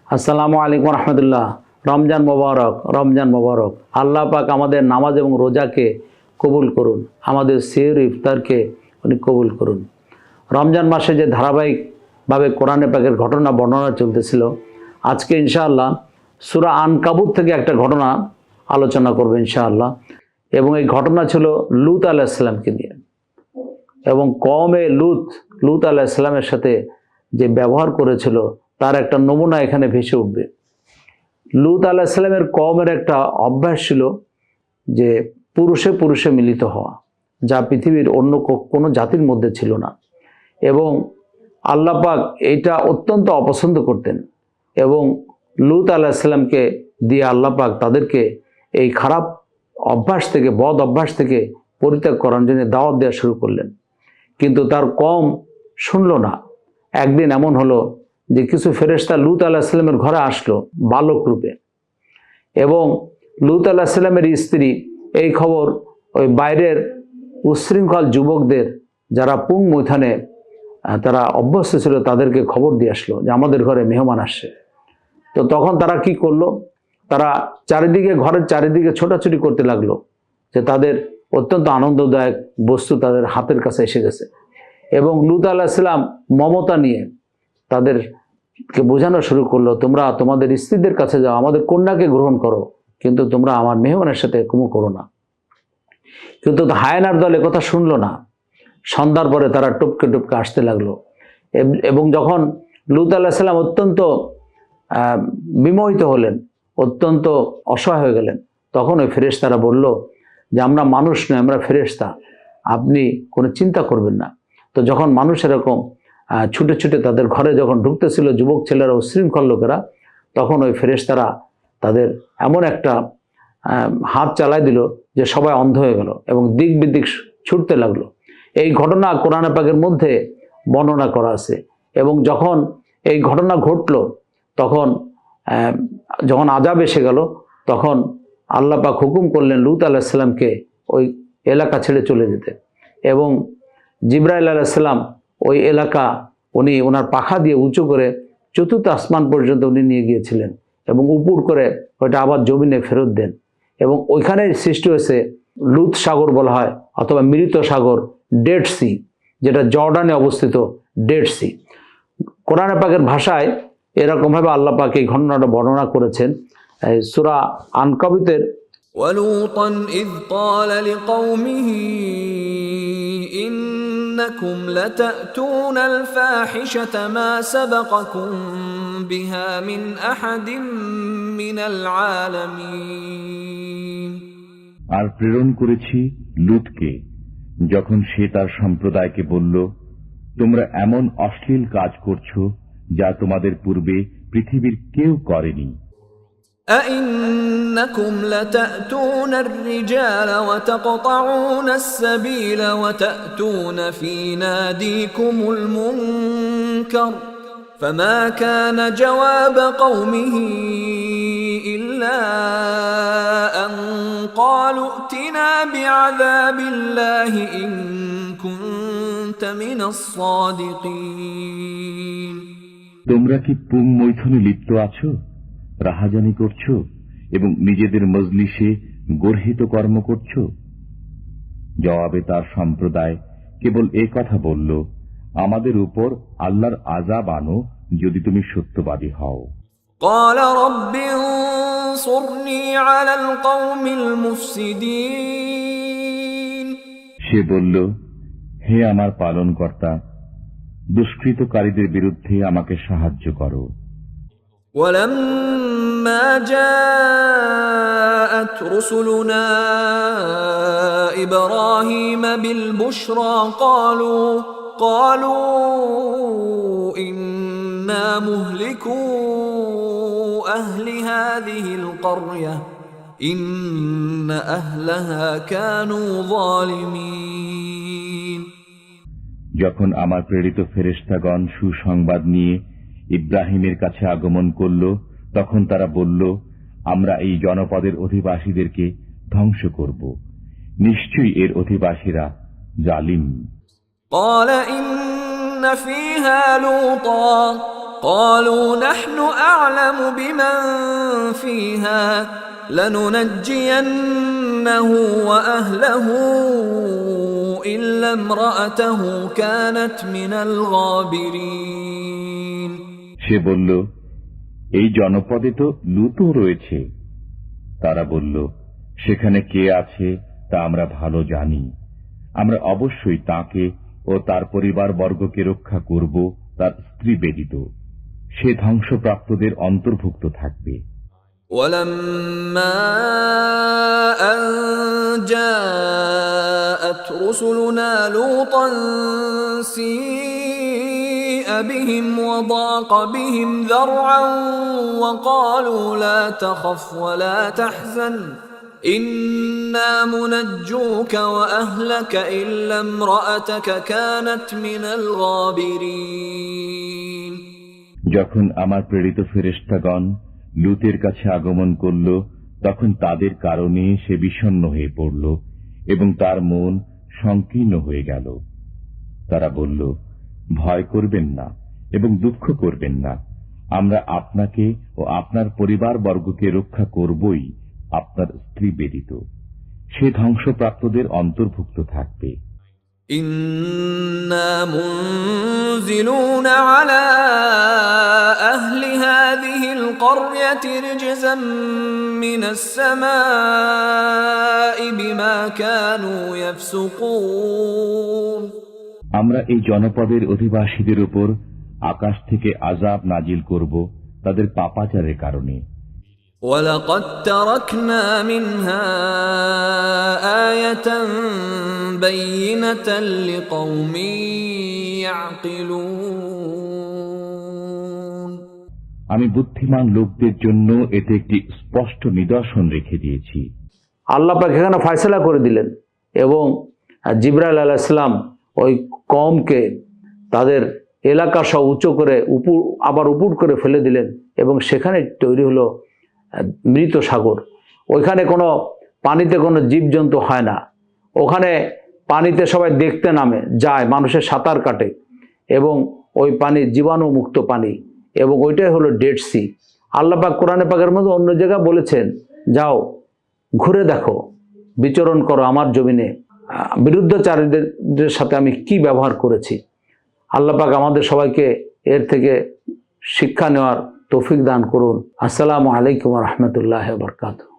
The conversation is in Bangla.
আসসালামু আলাইকুম রহমতুল্লাহ। রমজান মোবারক, রমজান মোবারক। আল্লাহ পাক আমাদের নামাজ এবং রোজাকে কবুল করুন, আমাদের সেহর ইফতারকে উনি কবুল করুন। রমজান মাসে যে ধারাবাহিকভাবে কোরআনে পাকের ঘটনা বর্ণনা চলতেছিল, আজকে ইনশাআল্লাহ সূরা আনকাবুত থেকে একটা ঘটনা আলোচনা করব ইনশাআল্লাহ। এবং এই ঘটনা ছিল লূত আলাইহিস সালামকে নিয়ে, এবং কওমে লূত আলাইহিস সালামের সাথে যে ব্যবহার করেছিল তার একটা নমুনা এখানে ভেসে উঠবে। লূত আলাইহিস সালামের কওমের একটা অভ্যাস ছিল যে পুরুষে পুরুষে মিলিত হওয়া, যা পৃথিবীর অন্য কোনো জাতির মধ্যে ছিল না। এবং আল্লাহ পাক এইটা অত্যন্ত অপছন্দ করতেন, এবং লূত আলাইহিস সালামকে দিয়ে আল্লাহ পাক তাদেরকে এই খারাপ অভ্যাস থেকে, বদ অভ্যাস থেকে পরিত্যাগ করার জন্য দাওয়াত দেওয়া শুরু করলেন। কিন্তু তার কওম শুনল না। একদিন এমন হলো যে কিছু ফেরেশতা লূত আলাইহিস সালামের ঘরে আসলো বালক রূপে, এবং লূত আলাইহিস সালামের স্ত্রী এই খবর ওই বাইরের উচ্ছৃঙ্খল যুবকদের, যারা পুং মৈথানে তারা অভ্যস্ত ছিল, তাদেরকে খবর দিয়ে আসলো যে আমাদের ঘরে মেহমান আসছে। তো তখন তারা কি করলো, তারা ঘরের চারিদিকে ছোটাছুটি করতে লাগলো যে তাদের অত্যন্ত আনন্দদায়ক বস্তু তাদের হাতের কাছে এসে গেছে। এবং লূত আলাইহিস সালাম মমতা নিয়ে তাদেরকে বোঝানো শুরু করলো, তোমরা তোমাদের স্ত্রীদের কাছে যাও, আমাদের কন্যাকে গ্রহণ করো, কিন্তু তোমরা আমার মেহমানের সাথে কুমু করো না। কিন্তু হায়নার দল কথা শুনলো না। সন্ধ্যার পরে তারা টুপকে টুপকে আসতে লাগলো, এবং যখন লূত আলাইহিস সালাম অত্যন্ত বিমোহিত হলেন, অত্যন্ত অসহায় হয়ে গেলেন, তখন ওই ফেরেশতারা বলল যে আমরা মানুষ নয়, আমরা ফেরেশতা, আপনি কোনো চিন্তা করবেন না। তো যখন মানুষ এরকম ছুটে ছুটে তাদের ঘরে যখন ঢুকতেছিল যুবক ছেলেরা, উচ্ছৃঙ্খল লোকেরা, তখন ওই ফেরেশতারা তাদের এমন একটা হাত চালাই দিল যে সবাই অন্ধ হয়ে গেল এবং দিক বিদিক ছুটতে লাগলো। এই ঘটনা কোরআন পাকের মধ্যে বর্ণনা করা আছে। এবং যখন এই ঘটনা ঘটলো, তখন যখন আযাব এসে গেল, তখন আল্লাহ পাক হুকুম করলেন লূত আলাইহিস সালামকে ওই এলাকা ছেড়ে চলে যেতে। এবং জিবরাইল আলাইহিস সালাম ওই এলাকা উনি ওনার পাখা দিয়ে উঁচু করে চতুর্থ আসমান পর্যন্ত উনি নিয়ে গিয়েছিলেন, এবং উপর করে ওইটা আবার জমিনে ফেরত দেন। এবং ওইখানে সৃষ্টি হয়েছে লূত সাগর বলা হয়, অথবা মৃত সাগর, ডেড সি, যেটা জর্ডানে অবস্থিত ডেড সি। কোরআন পাকের ভাষায় এরকমভাবে আল্লাহ পাক এই ঘটনাটা বর্ণনা করেছেন সূরা আনকাবুতের وَلُوطًا إِذْ قَالَ لِقَوْمِهِ إِنَّكُمْ لَتَأْتُونَ الْفَاحِشَةَ مَا سَبَقَكُمْ بِهَا مِنْ أَحَدٍ مِنَ الْعَالَمِينَ। আর প্রেরণ করেছি লূতকে, যখন সে তার সম্প্রদায়কে বলল, তোমরা এমন অশ্লীল কাজ করছো যা তোমাদের পূর্বে পৃথিবীর কেউ করেনি। أَإِنَّكُمْ لَتَأْتُونَ الرِّجَالَ وَتَقْطَعُونَ السَّبِيلَ وَتَأْتُونَ فِي نَادِيكُمُ الْمُنكَرَ فَمَا كَانَ جَوَابَ قَوْمِهِ إِلَّا أَن قَالُوا ائْتِنَا بِعَذَابِ اللَّهِ إِن كُنتَ مِنَ الصَّادِقِينَ। তোমরা কি পুং মৈথুনে লিপ্ত আছো, রাহাজানি করছো এবং নিজেদের মজলিসে গর্হিত কর্ম করছো? জবাবে তার সম্প্রদায় কেবল এ কথা বলল, আমাদের উপর আল্লাহর আযাব আনো যদি তুমি সত্যবাদী হও। قال رب انصرني على القوم المفسدين। সে বলল, হে আমার পালনকর্তা, দুষ্কৃতকারীদের বিরুদ্ধে আমাকে সাহায্য করো। ولما جاءت رسلنا إبراهيم بالبشرى قالوا إنا مهلكو أهل هذه القرية إن أهلها كانوا ظالمين। যখন আমার প্রেরিত ফেরেশতাগণ সুসংবাদ নিয়ে ইব্রাহিমের কাছে আগমন করল, তখন তারা বলল, আমরা এই জনপদের অধিবাসীদেরকে ধ্বংস করব, নিশ্চয়ই এর অধিবাসীরা জালিম। قال إن فيها لوطا قالوا نحن أعلم بمن فيها لننجينه وأهله إلا امرأته كانت من الغابرين সে বলল, এই জনপদে তো লূতও রয়েছে। তারা বলল, সেখানে কে আছে তা আমরা ভালো জানি। আমরা অবশ্যই তাকে ও তার পরিবার বর্গকে রক্ষা করব, তার স্ত্রী ব্যতীত। সে ধ্বংসপ্রাপ্তদের অন্তর্ভুক্ত থাকবে। ولما أن جاءت رسلنا لوطا سيء بهم وضاق بهم ذرعا وقالوا لا تخف ولا تحزن إنا منجوك وأهلك إلا امرأتك كانت من الغابرين যখন আমার প্রেরিত ফেরেশতাগণ লূতের কাছে আগমন করল, তখন তাদের কারণে সে বিষণ্ণ হয়ে পড়ল এবং তার মন সংকীর্ণ হয়ে গেল। তারা বলল, ভয় করবেন না এবং দুঃখ করবেন না, আমরা আপনাকে ও আপনার পরিবার বর্গকে রক্ষা করবই, আপনার স্ত্রী ব্যতীত। সে ধ্বংসপ্রাপ্তদের অন্তর্ভুক্ত থাকবে। إنا منزلون على أهل هذه القرية رجزا من السماء بما كانوا يفسقون আমরা এই জনপদের অধিবাসীদের উপর আকাশ থেকে আযাব নাজিল করব তাদের পাপাচারের কারণে। ولقد تركنا منها آية بينة لقوم يعقلون আমি বুদ্ধিমান লোকদের জন্য এতে একটি স্পষ্ট নিদর্শন রেখে দিয়েছি। আল্লাহ পাক এখানে ফয়সালা করে দিলেন এবং জিবরাইল আলাইহিস সালাম ওই কওমকে তাদের এলাকা সহ উঁচু করে আবার উপুড় করে ফেলে দিলেন এবং সেখানে তৈরি হলো মৃত সাগর। ওইখানে কোনো পানিতে কোনো জীবজন্তু হয় না, ওখানে পানিতে সবাই দেখতে নামে যায়, মানুষের সাঁতার কাটে এবং ওই পানি জীবাণুমুক্ত পানি এবং ওইটাই হলো ডেড সি। আল্লাহ পাক কোরআনে পাকের মধ্যে অন্য জায়গায় বলেছেন, যাও ঘুরে দেখো, বিচরণ করো আমার জমিনে, বিরুদ্ধচারীদের সাথে আমি কি ব্যবহার করেছি। আল্লাহ পাক আমাদের সবাইকে এর থেকে শিক্ষা নেওয়ার তৌফিক দান করুন। আসসালামু আলাইকুম ওয়া রাহমাতুল্লাহি ওয়া বারাকাতুহু।